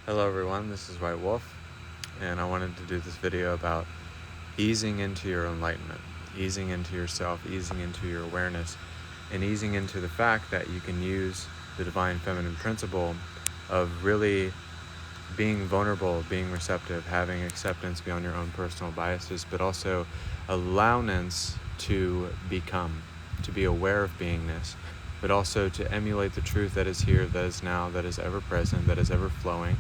Hello everyone, this is White Wolf, and I wanted to do this video about easing into your enlightenment, easing into yourself, easing into your awareness, and easing into the fact that you can use the divine feminine principle of really being vulnerable, being receptive, having acceptance beyond your own personal biases, but also allowance to become, to be aware of beingness, but also to emulate the truth that is here, that is now, that is ever present, that is ever flowing,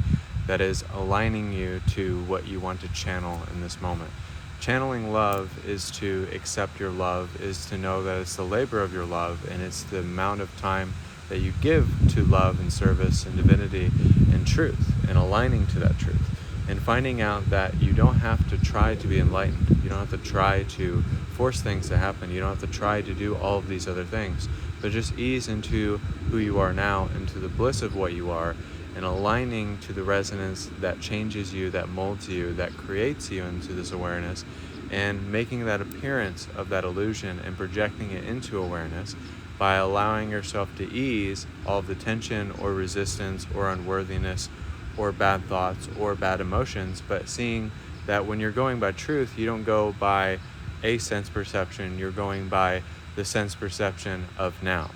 that is aligning you to what you want to channel in this moment. Channeling love is to accept your love, is to know that it's the labor of your love, and it's the amount of time that you give to love and service and divinity and truth, and aligning to that truth, and finding out that you don't have to try to be enlightened. You don't have to try to force things to happen. You don't have to try to do all of these other things, but just ease into who you are now, into the bliss of what you are, and aligning to the resonance that changes you, that molds you, that creates you into this awareness, and making that appearance of that illusion and projecting it into awareness by allowing yourself to ease all of the tension or resistance or unworthiness or bad thoughts or bad emotions, but seeing that when you're going by truth, you don't go by a sense perception, you're going by the sense perception of now.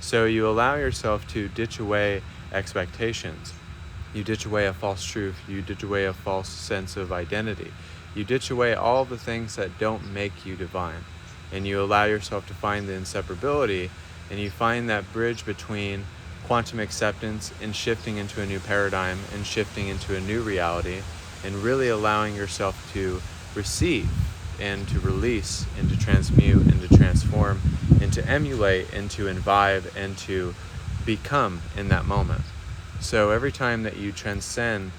So you allow yourself to ditch away expectations. You ditch away a false truth. You ditch away a false sense of identity. You ditch away all the things that don't make you divine. And you allow yourself to find the inseparability, and you find that bridge between quantum acceptance and shifting into a new paradigm and shifting into a new reality, and really allowing yourself to receive and to release and to transmute and to transform and to emulate and to imbibe and to become in that moment. So every time that you transcend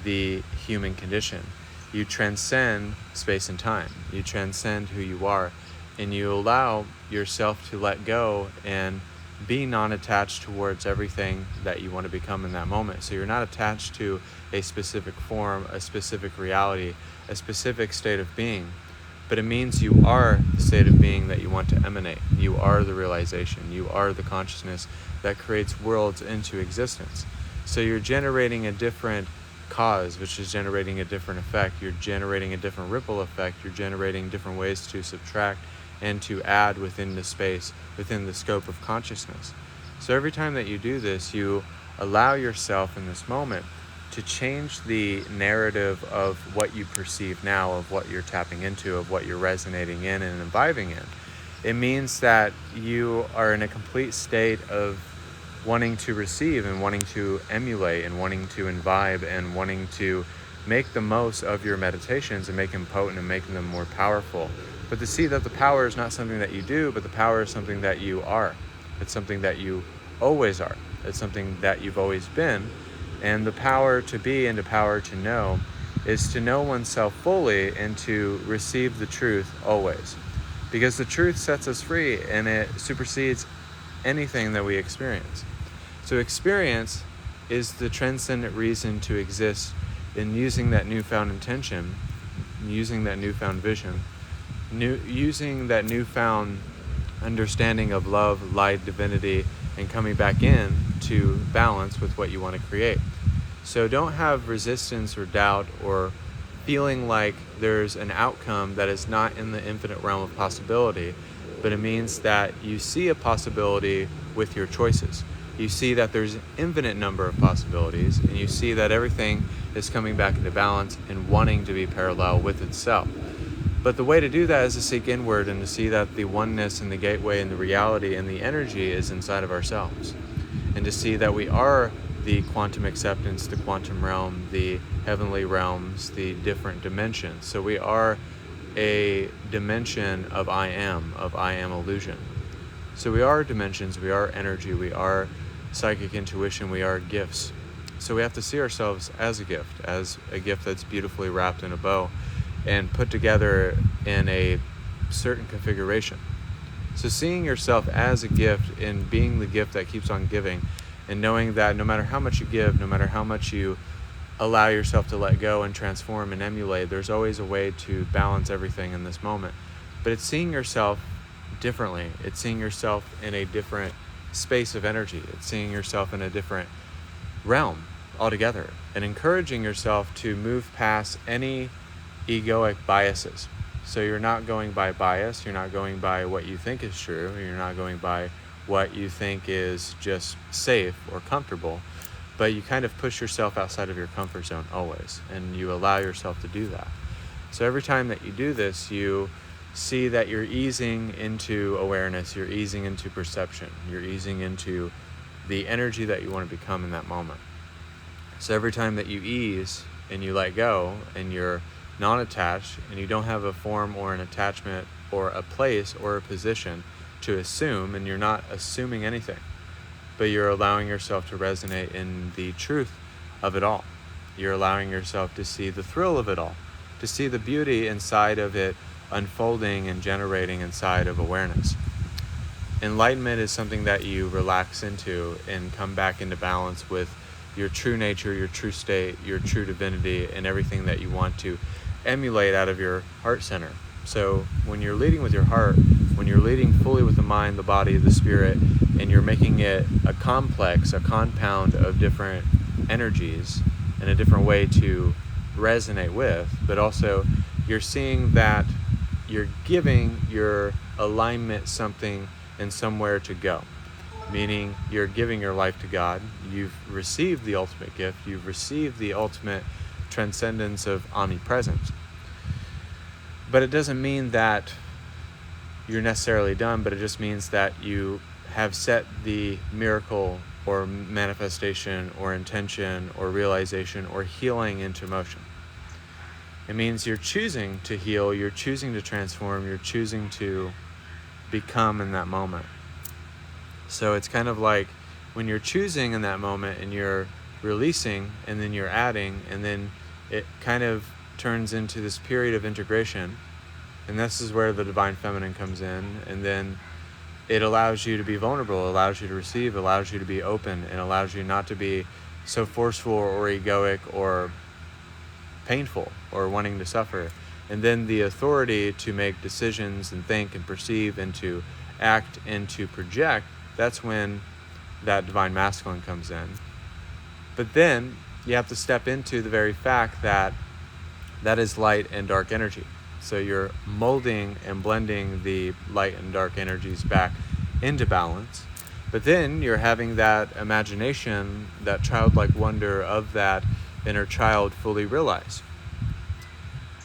the human condition, you transcend space and time, you transcend who you are, and you allow yourself to let go and be non-attached towards everything that you want to become in that moment. So you're not attached to a specific form, a specific reality, a specific state of being, but it means you are the state of being that you want to emanate. You are the realization. You are the consciousness that creates worlds into existence. So you're generating a different cause, which is generating a different effect. You're generating a different ripple effect. You're generating different ways to subtract and to add within the space, within the scope of consciousness. So every time that you do this, you allow yourself in this moment to change the narrative of what you perceive now, of what you're tapping into, of what you're resonating in and imbibing in. It means that you are in a complete state of wanting to receive and wanting to emulate and wanting to imbibe and wanting to make the most of your meditations and make them potent and making them more powerful. But to see that the power is not something that you do, but the power is something that you are. It's something that you always are. It's something that you've always been. And the power to be and the power to know is to know oneself fully and to receive the truth always. Because the truth sets us free and it supersedes anything that we experience. So experience is the transcendent reason to exist in using that newfound intention, using that newfound vision, using that newfound understanding of love, light, divinity, and coming back in to balance with what you want to create. So don't have resistance or doubt or feeling like there's an outcome that is not in the infinite realm of possibility, but it means that you see a possibility with your choices. You see that there's an infinite number of possibilities, and you see that everything is coming back into balance and wanting to be parallel with itself. But the way to do that is to seek inward and to see that the oneness and the gateway and the reality and the energy is inside of ourselves. And to see that we are the quantum acceptance, the quantum realm, the heavenly realms, the different dimensions. So we are a dimension of I am illusion. So we are dimensions, we are energy, we are psychic intuition, we are gifts. So we have to see ourselves as a gift that's beautifully wrapped in a bow and put together in a certain configuration. So seeing yourself as a gift and being the gift that keeps on giving, and knowing that no matter how much you give, no matter how much you allow yourself to let go and transform and emulate, there's always a way to balance everything in this moment. But it's seeing yourself differently. It's seeing yourself in a different space of energy. It's seeing yourself in a different realm altogether, and encouraging yourself to move past any egoic biases. So you're not going by bias, you're not going by what you think is true, you're not going by what you think is just safe or comfortable, but you kind of push yourself outside of your comfort zone always, and you allow yourself to do that. So every time that you do this, you see that you're easing into awareness, you're easing into perception, you're easing into the energy that you want to become in that moment. So every time that you ease and you let go and you're non-attached and you don't have a form or an attachment or a place or a position to assume, and you're not assuming anything, but you're allowing yourself to resonate in the truth of it all. You're allowing yourself to see the thrill of it all, to see the beauty inside of it unfolding and generating inside of awareness. Enlightenment is something that you relax into and come back into balance with your true nature, your true state, your true divinity, and everything that you want to emulate out of your heart center. So when you're leading with your heart, when you're leading fully with the mind, the body, the spirit, and you're making it a complex, a compound of different energies and a different way to resonate with, but also you're seeing that you're giving your alignment something and somewhere to go. Meaning you're giving your life to God, you've received the ultimate gift, you've received the ultimate transcendence of omnipresence. But it doesn't mean that you're necessarily done, but it just means that you have set the miracle or manifestation or intention or realization or healing into motion. It means you're choosing to heal, you're choosing to transform, you're choosing to become in that moment. So it's kind of like when you're choosing in that moment and you're releasing and then you're adding, and then it kind of turns into this period of integration. And this is where the divine feminine comes in, and then it allows you to be vulnerable, allows you to receive, allows you to be open, and allows you not to be so forceful or egoic or painful or wanting to suffer. And then the authority to make decisions and think and perceive and to act and to project, that's when that divine masculine comes in. But then you have to step into the very fact that that is light and dark energy. So you're molding and blending the light and dark energies back into balance. But then you're having that imagination, that childlike wonder of that inner child fully realized.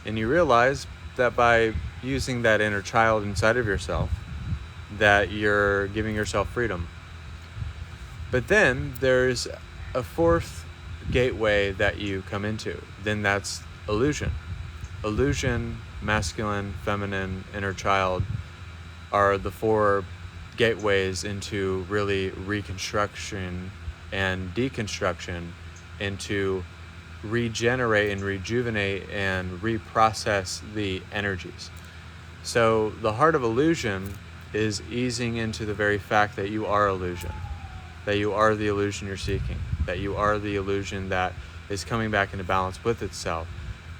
And you realize that by using that inner child inside of yourself, that you're giving yourself freedom. But then there's a fourth gateway that you come into. Then that's illusion. Illusion, masculine, feminine, inner child are the four gateways into really reconstruction and deconstruction, into regenerate and rejuvenate and reprocess the energies. So the heart of illusion is easing into the very fact that you are illusion, that you are the illusion you're seeking, that you are the illusion that is coming back into balance with itself.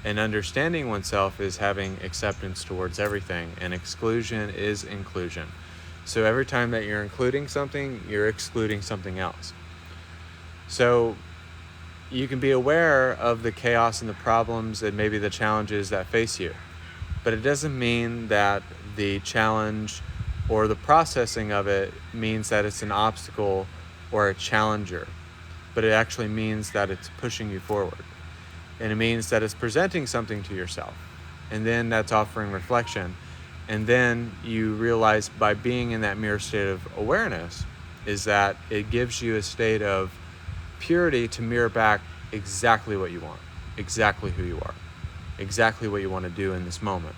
And understanding oneself is having acceptance towards everything, and exclusion is inclusion. So every time that you're including something, you're excluding something else. So you can be aware of the chaos and the problems and maybe the challenges that face you, but it doesn't mean that the challenge or the processing of it means that it's an obstacle or a challenger, but it actually means that it's pushing you forward. And it means that it's presenting something to yourself. And then that's offering reflection. And then you realize by being in that mirror state of awareness is that it gives you a state of purity to mirror back exactly what you want, exactly who you are, exactly what you want to do in this moment.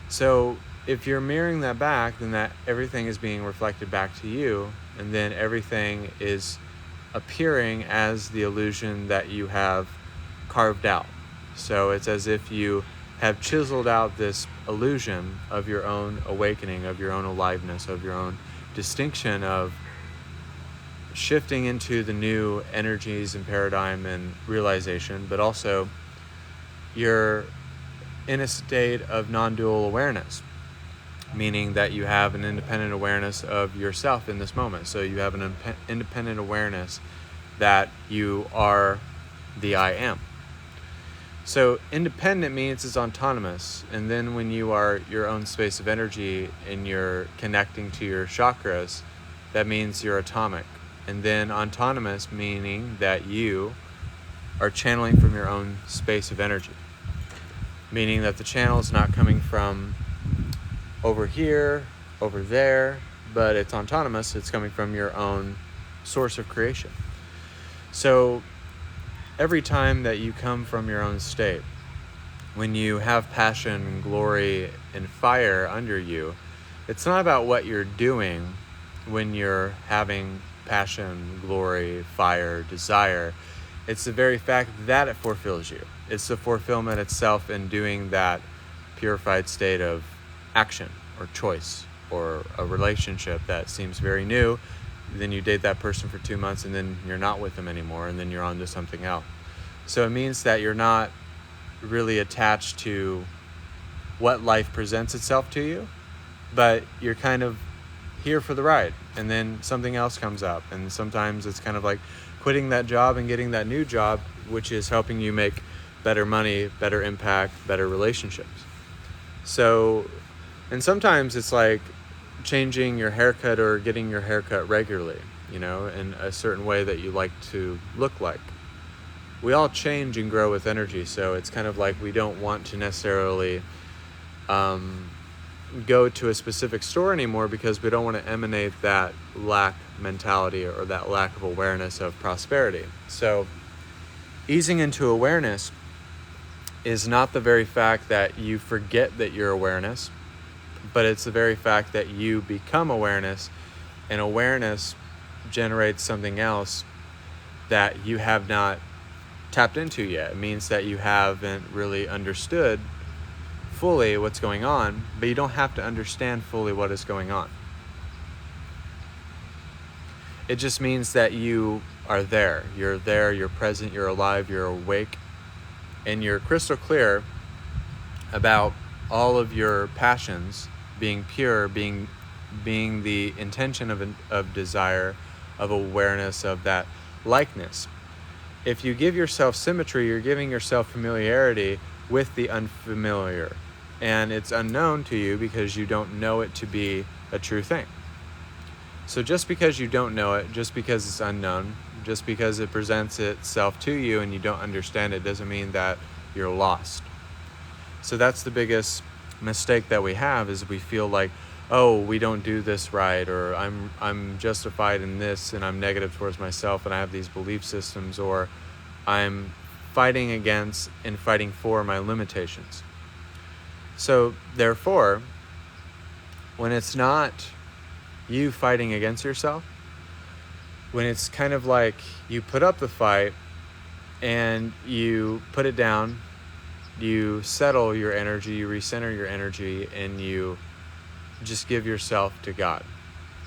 So if you're mirroring that back, then that everything is being reflected back to you, and then everything is appearing as the illusion that you have carved out. So it's as if you have chiseled out this illusion of your own awakening, of your own aliveness, of your own distinction, of shifting into the new energies and paradigm and realization, but also you're in a state of non-dual awareness, meaning that you have an independent awareness of yourself in this moment. So you have an independent awareness that you are the I am. So independent means it's autonomous, and then when you are your own space of energy and you're connecting to your chakras, that means you're atomic. And then autonomous meaning that you are channeling from your own space of energy, meaning that the channel is not coming from over here, over there, but it's autonomous. It's coming from your own source of creation. So every time that you come from your own state, when you have passion, glory, and fire under you, it's not about what you're doing when you're having passion, glory, fire, desire. It's the very fact that it fulfills you. It's the fulfillment itself in doing that purified state of action or choice or a relationship that seems very new. Then you date that person for 2 months and then you're not with them anymore, and then you're on to something else. So it means that you're not really attached to what life presents itself to you, but you're kind of here for the ride, and then something else comes up. And sometimes it's kind of like quitting that job and getting that new job, which is helping you make better money, better impact, better relationships. So, and sometimes it's like changing your haircut or getting your haircut regularly, in a certain way that you like to look like. We all change and grow with energy, so it's kind of like we don't want to necessarily go to a specific store anymore because we don't want to emanate that lack mentality or that lack of awareness of prosperity. So easing into awareness is not the very fact that you forget that you're awareness, but it's the very fact that you become awareness, and awareness generates something else that you have not tapped into yet. It means that you haven't really understood fully what's going on, but you don't have to understand fully what is going on. It just means that you are there. You're there, you're present, you're alive, you're awake, and you're crystal clear about all of your passions being pure, being the intention of desire, of awareness, of that likeness. If you give yourself symmetry, you're giving yourself familiarity with the unfamiliar. And it's unknown to you because you don't know it to be a true thing. So just because you don't know it, just because it's unknown, just because it presents itself to you and you don't understand it, doesn't mean that you're lost. So that's the biggest mistake that we have, is we feel like, oh, we don't do this right, or I'm justified in this, and I'm negative towards myself, and I have these belief systems, or I'm fighting against and fighting for my limitations. So therefore, when it's not you fighting against yourself, when it's kind of like you put up the fight and you put it down, you settle your energy, you recenter your energy, and you just give yourself to God.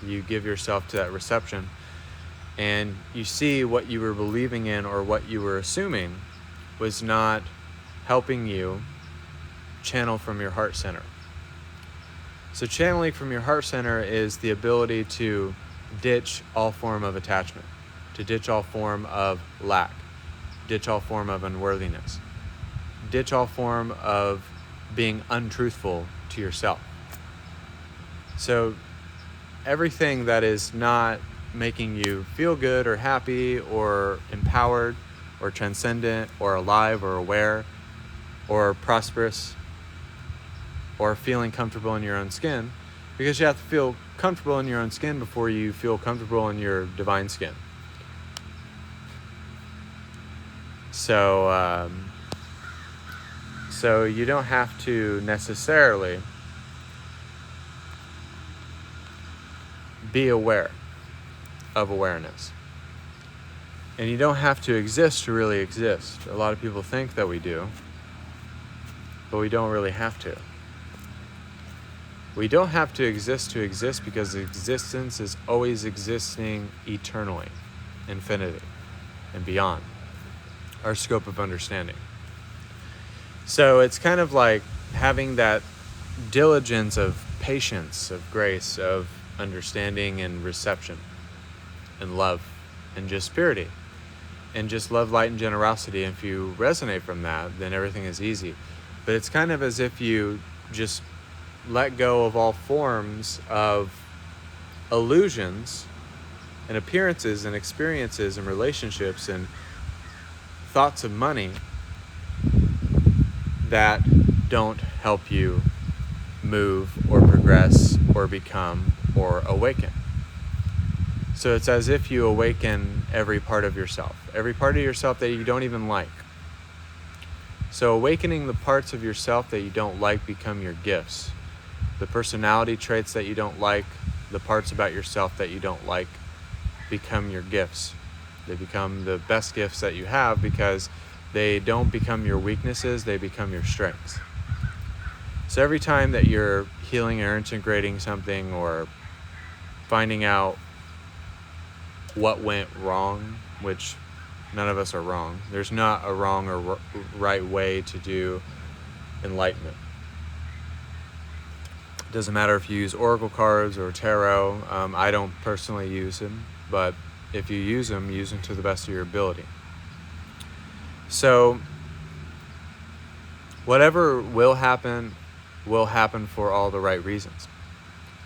You give yourself to that reception, and you see what you were believing in or what you were assuming was not helping you channel from your heart center. So channeling from your heart center is the ability to ditch all form of attachment, to ditch all form of lack, ditch all form of unworthiness, ditch all form of being untruthful to yourself. So everything that is not making you feel good or happy or empowered or transcendent or alive or aware or prosperous or feeling comfortable in your own skin, because you have to feel comfortable in your own skin before you feel comfortable in your divine skin. So you don't have to necessarily be aware of awareness. And you don't have to exist to really exist. A lot of people think that we do, but we don't really have to. We don't have to exist because existence is always existing eternally, infinity, and beyond our scope of understanding. So it's kind of like having that diligence of patience, of grace, of understanding and reception and love and just purity. and just love, light, and generosity. And if you resonate from that, then everything is easy. But it's kind of as if you just let go of all forms of illusions and appearances and experiences and relationships and thoughts of money that don't help you move or progress or become or awaken. So it's as if you awaken every part of yourself that you don't even like. So awakening the parts of yourself that you don't like become your gifts. The personality traits that you don't like, the parts about yourself that you don't like, become your gifts. They become the best gifts that you have because they don't become your weaknesses, they become your strengths. So every time that you're healing or integrating something or finding out what went wrong, which none of us are wrong. There's not a wrong or right way to do enlightenment. It doesn't matter if you use oracle cards or tarot. I don't personally use them, but if you use them to the best of your ability. So whatever will happen for all the right reasons.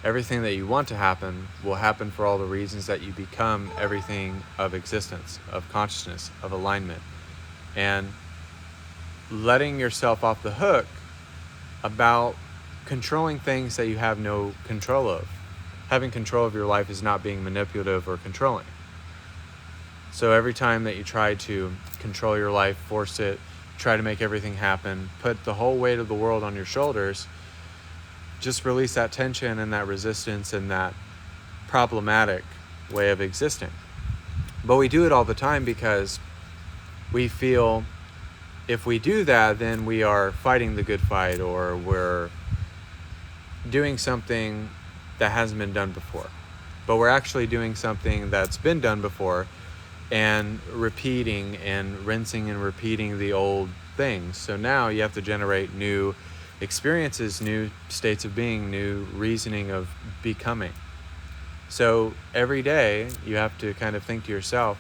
Everything that you want to happen will happen for all the reasons that you become everything of existence, of consciousness, of alignment. And letting yourself off the hook about controlling things that you have no control of. Having control of your life is not being manipulative or controlling. So every time that you try to control your life, force it, try to make everything happen, put the whole weight of the world on your shoulders, just release that tension and that resistance and that problematic way of existing. But we do it all the time because we feel if we do that, then we are fighting the good fight, or we're doing something that hasn't been done before. But we're actually doing something that's been done before and repeating and rinsing and repeating the old things. So now you have to generate new experiences, new states of being, new reasoning of becoming. So every day you have to kind of think to yourself,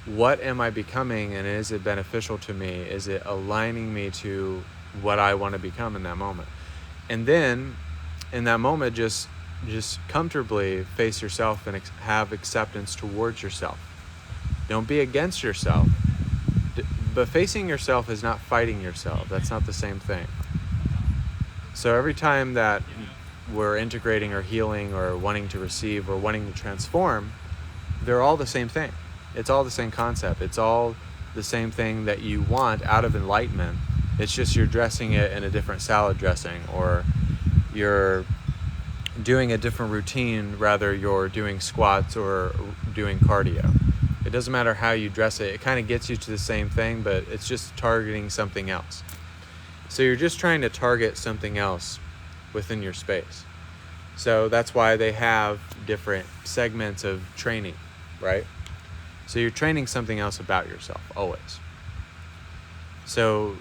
what am I becoming, and is it beneficial to me? Is it aligning me to what I want to become in that moment? And then in that moment, just comfortably face yourself and have acceptance towards yourself. Don't be against yourself. But facing yourself is not fighting yourself. That's not the same thing. So every time that we're integrating or healing or wanting to receive or wanting to transform, they're all the same thing. It's all the same concept. It's all the same thing that you want out of enlightenment. It's just you're dressing it in a different salad dressing, or you're doing a different routine, rather you're doing squats or doing cardio. It doesn't matter how you dress it. It kind of gets you to the same thing, but it's just targeting something else. So you're just trying to target something else within your space. So that's why they have different segments of training, right? So you're training something else about yourself, always. So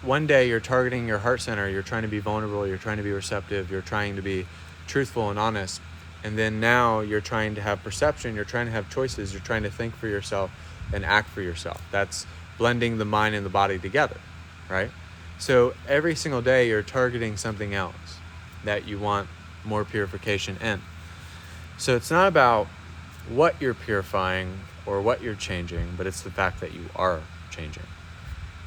one day you're targeting your heart center, you're trying to be vulnerable, you're trying to be receptive, you're trying to be truthful and honest. And then now you're trying to have perception, you're trying to have choices, you're trying to think for yourself and act for yourself. That's blending the mind and the body together, right? So every single day you're targeting something else that you want more purification in. So it's not about what you're purifying or what you're changing, but it's the fact that you are changing.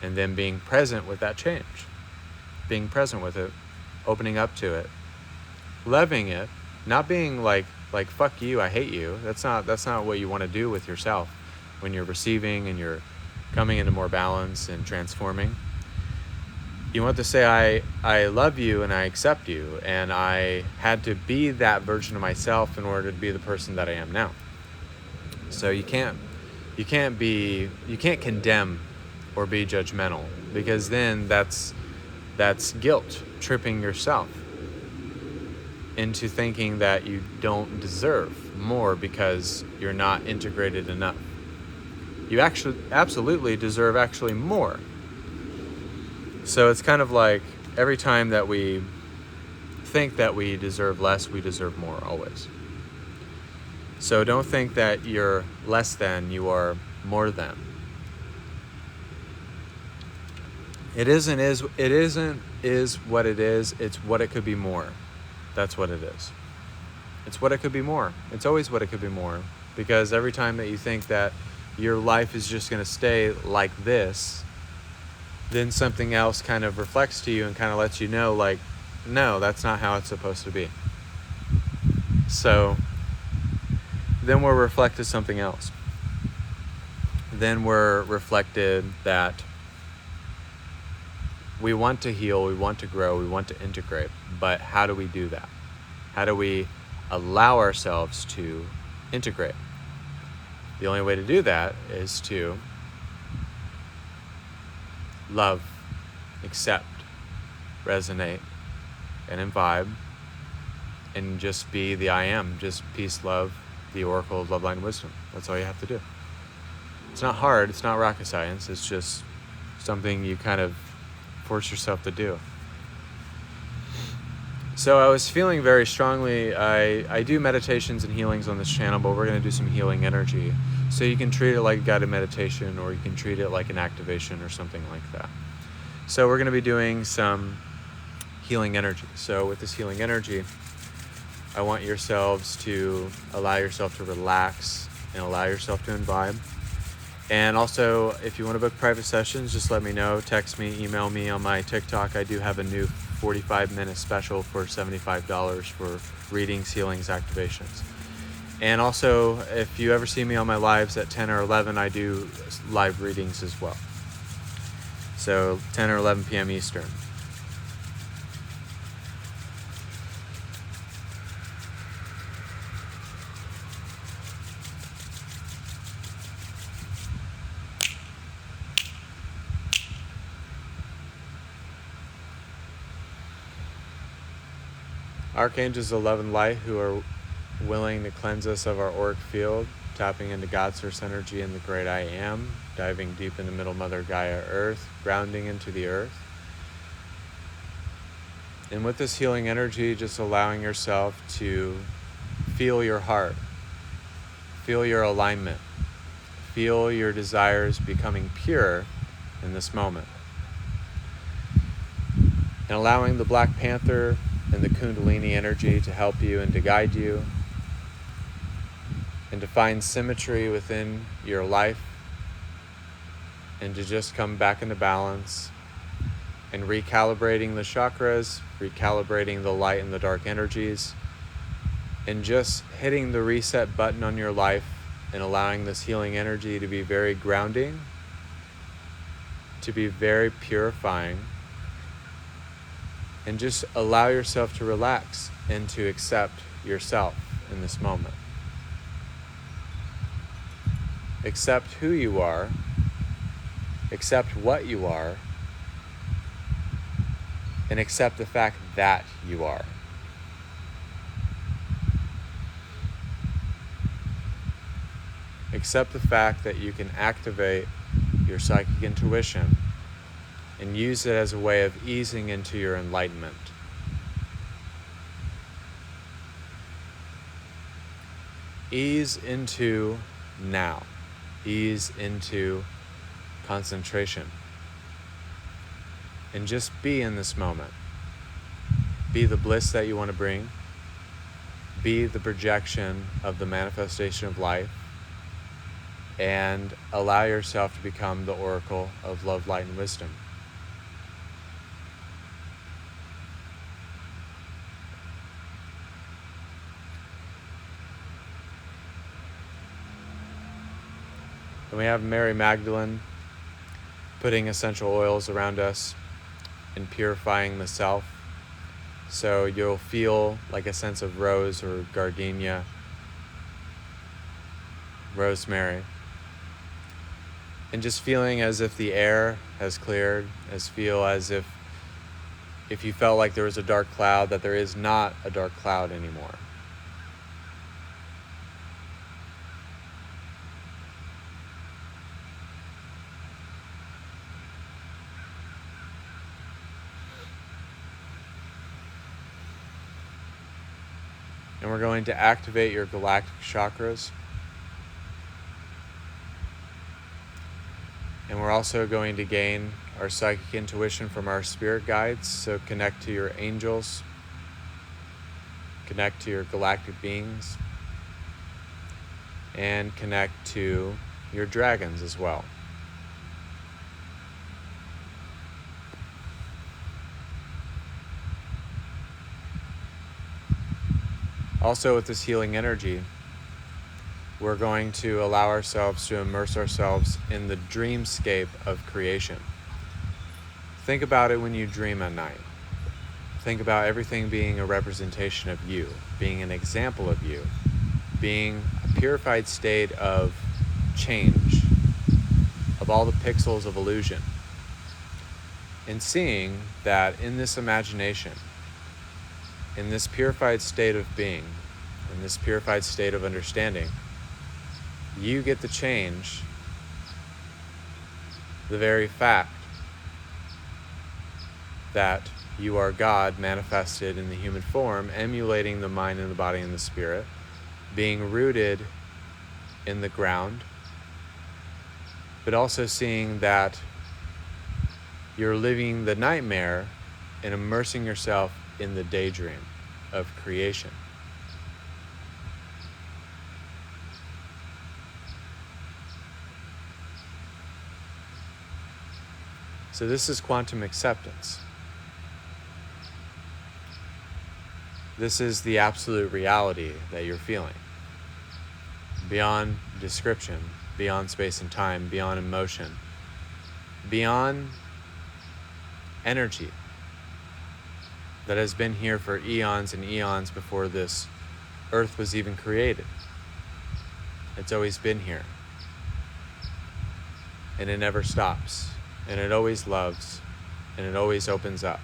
And then being present with that change. Being present with it, opening up to it, loving it, not being like fuck you, I hate you. That's not what you want to do with yourself when you're receiving and you're coming into more balance and transforming. You want to say, I love you and I accept you, and I had to be that version of myself in order to be the person that I am now. So you can't condemn or be judgmental, because then that's guilt tripping yourself into thinking that you don't deserve more because you're not integrated enough. You actually absolutely deserve actually more. So it's kind of like every time that we think that we deserve less, we deserve more always. So don't think that you're less than, you are more than. It isn't is what it is, it's what it could be more. That's what it is. It's what it could be more. It's always what it could be more. Because every time that you think that your life is just going to stay like this, then something else kind of reflects to you and kind of lets you know, like, no, that's not how it's supposed to be. So then we're reflected something else. Then we're reflected that we want to heal, we want to grow, we want to integrate. But how do we do that? How do we allow ourselves to integrate? The only way to do that is to love, accept, resonate, and imbibe, and just be the I am. Just peace, love, the oracle of love, light, and wisdom. That's all you have to do. It's not hard. It's not rocket science. It's just something you kind of force yourself to do. So I was feeling very strongly, I do meditations and healings on this channel, but we're going to do some healing energy. So you can treat it like a guided meditation, or you can treat it like an activation or something like that. So we're going to be doing some healing energy. So with this healing energy, I want yourselves to allow yourself to relax and allow yourself to imbibe. And also, if you want to book private sessions, just let me know. Text me, email me on my TikTok. I do have a new 45-minute special for $75 for readings, healings, activations. And also, if you ever see me on my lives at 10 or 11, I do live readings as well. So 10 or 11 p.m. Eastern. Archangels of love and light who are willing to cleanse us of our auric field, tapping into God's source energy in the great I am, diving deep into Middle Mother Gaia Earth, grounding into the earth. And with this healing energy, just allowing yourself to feel your heart, feel your alignment, feel your desires becoming pure in this moment. And allowing the Black Panther and the Kundalini energy to help you and to guide you, and to find symmetry within your life, and to just come back into balance, and recalibrating the chakras, recalibrating the light and the dark energies, and just hitting the reset button on your life and allowing this healing energy to be very grounding, to be very purifying, and just allow yourself to relax and to accept yourself in this moment. Accept who you are, accept what you are, and accept the fact that you are. Accept the fact that you can activate your psychic intuition and use it as a way of easing into your enlightenment. Ease into now. Ease into concentration. And just be in this moment. Be the bliss that you want to bring. Be the projection of the manifestation of life. And allow yourself to become the oracle of love, light, and wisdom. And we have Mary Magdalene putting essential oils around us and purifying the self. So you'll feel like a sense of rose or gardenia, rosemary. And just feeling as if the air has cleared, feel as if you felt like there was a dark cloud, that there is not a dark cloud anymore. And we're going to activate your galactic chakras. we're also going to gain our psychic intuition from our spirit guides. So connect to your angels, connect to your galactic beings, and connect to your dragons as well. Also, with this healing energy, we're going to allow ourselves to immerse ourselves in the dreamscape of creation. Think about it when you dream at night. Think about everything being a representation of you, being an example of you, being a purified state of change, of all the pixels of illusion, and seeing that in this imagination, in this purified state of being, in this purified state of understanding, you get to change the very fact that you are God manifested in the human form, emulating the mind and the body and the spirit, being rooted in the ground, but also seeing that you're living the nightmare and immersing yourself in the daydream of creation. So this is quantum acceptance. This is the absolute reality that you're feeling. Beyond description, beyond space and time, beyond emotion, beyond energy that has been here for eons and eons before this earth was even created. It's always been here. And it never stops. And it always loves. And it always opens up.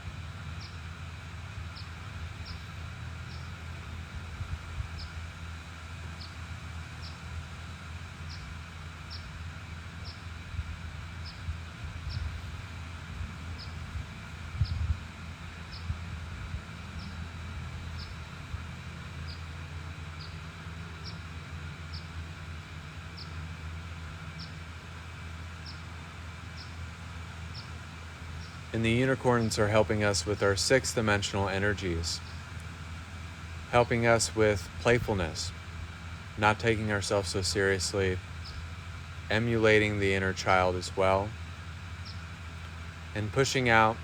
And the unicorns are helping us with our 6th dimensional energies, helping us with playfulness, not taking ourselves so seriously, emulating the inner child as well, and pushing out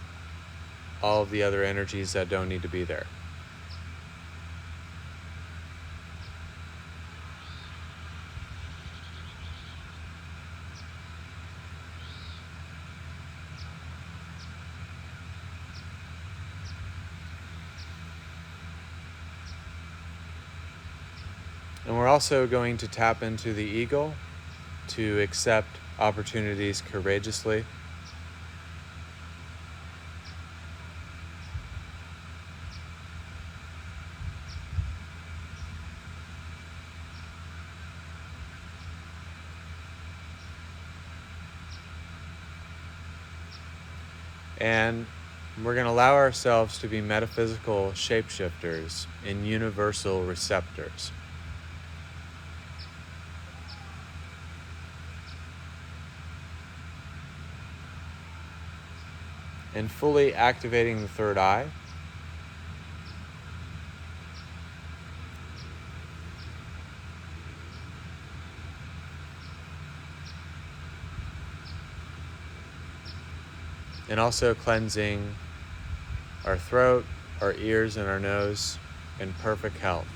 all of the other energies that don't need to be there. And we're also going to tap into the eagle to accept opportunities courageously. And we're going to allow ourselves to be metaphysical shapeshifters and universal receptors. And fully activating the third eye. And also cleansing our throat, our ears, and our nose in perfect health.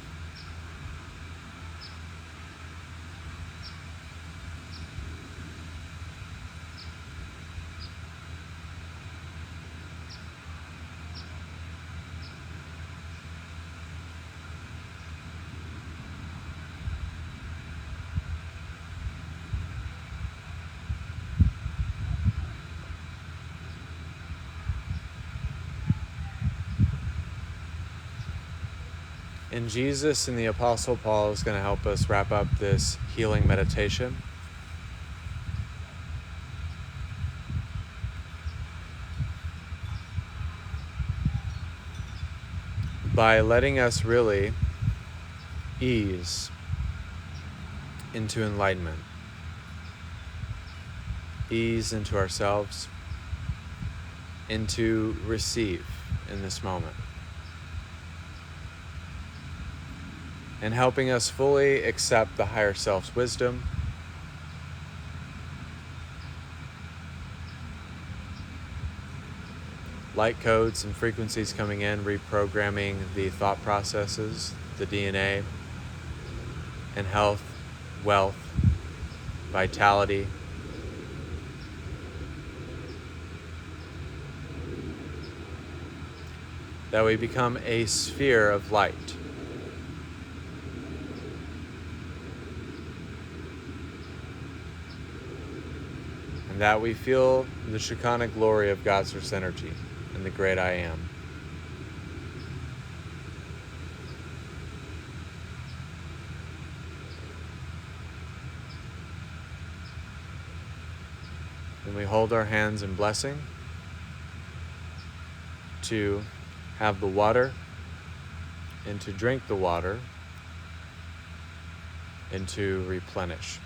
And Jesus and the Apostle Paul is going to help us wrap up this healing meditation. By letting us really ease into enlightenment. ease into ourselves and to receive in this moment. And helping us fully accept the higher self's wisdom, light codes and frequencies coming in, reprogramming the thought processes, the DNA, and health, wealth, vitality, that we become a sphere of light. And that we feel the Shekinah glory of God's source energy and the great I am. And we hold our hands in blessing to have the water and to drink the water and to replenish.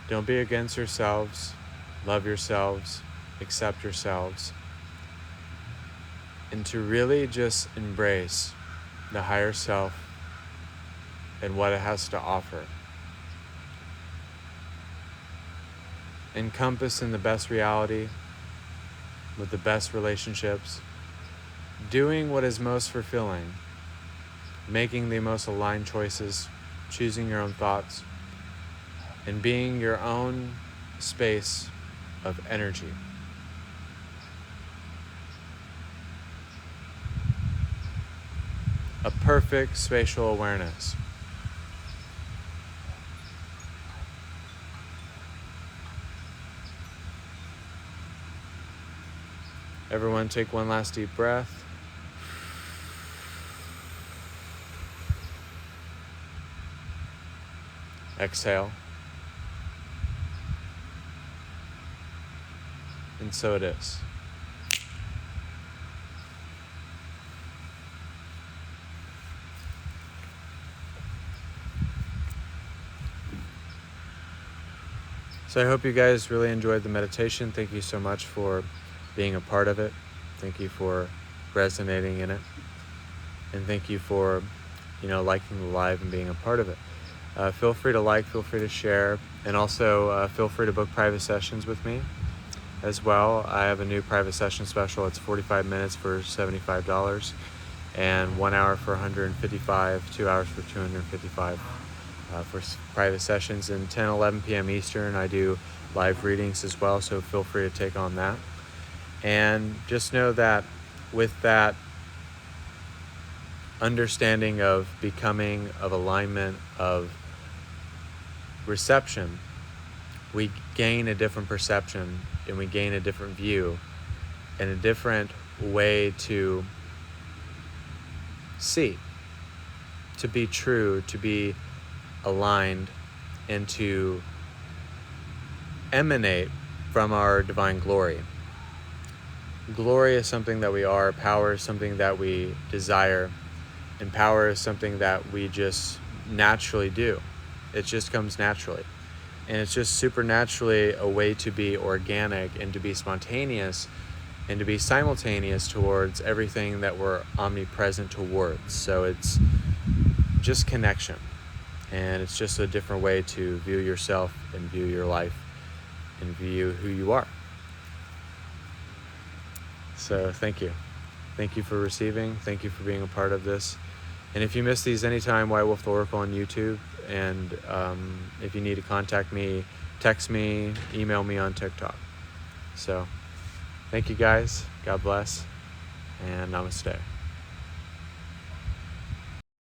Don't be against yourselves. Love yourselves. Accept yourselves. And to really just embrace the higher self and what it has to offer. Encompass in the best reality, with the best relationships, doing what is most fulfilling, making the most aligned choices, choosing your own thoughts, and being your own space of energy. A perfect spatial awareness. Everyone take one last deep breath. Exhale. And so it is. So I hope you guys really enjoyed the meditation. Thank you so much for being a part of it. Thank you for resonating in it. And thank you for, liking the live and being a part of it. Feel free to like, feel free to share, and also feel free to book private sessions with me as well. I have a new private session special. It's 45 minutes for $75 and 1 hour for $155, 2 hours for $255 for private sessions. And 10, 11 p.m. Eastern, I do live readings as well, so feel free to take on that. And just know that with that understanding of becoming, of alignment, of reception, we gain a different perception and we gain a different view and a different way to see, to be true, to be aligned, and to emanate from our divine glory. Glory is something that we are, power is something that we desire, and power is something that we just naturally do. It just comes naturally. And it's just supernaturally a way to be organic and to be spontaneous and to be simultaneous towards everything that we're omnipresent towards. So it's just connection. And it's just a different way to view yourself and view your life and view who you are. So thank you. Thank you for receiving. Thank you for being a part of this. And if you miss these anytime, White Wolf the Oracle on YouTube. And if you need to contact me, text me, email me on TikTok. So thank you guys. God bless. And namaste.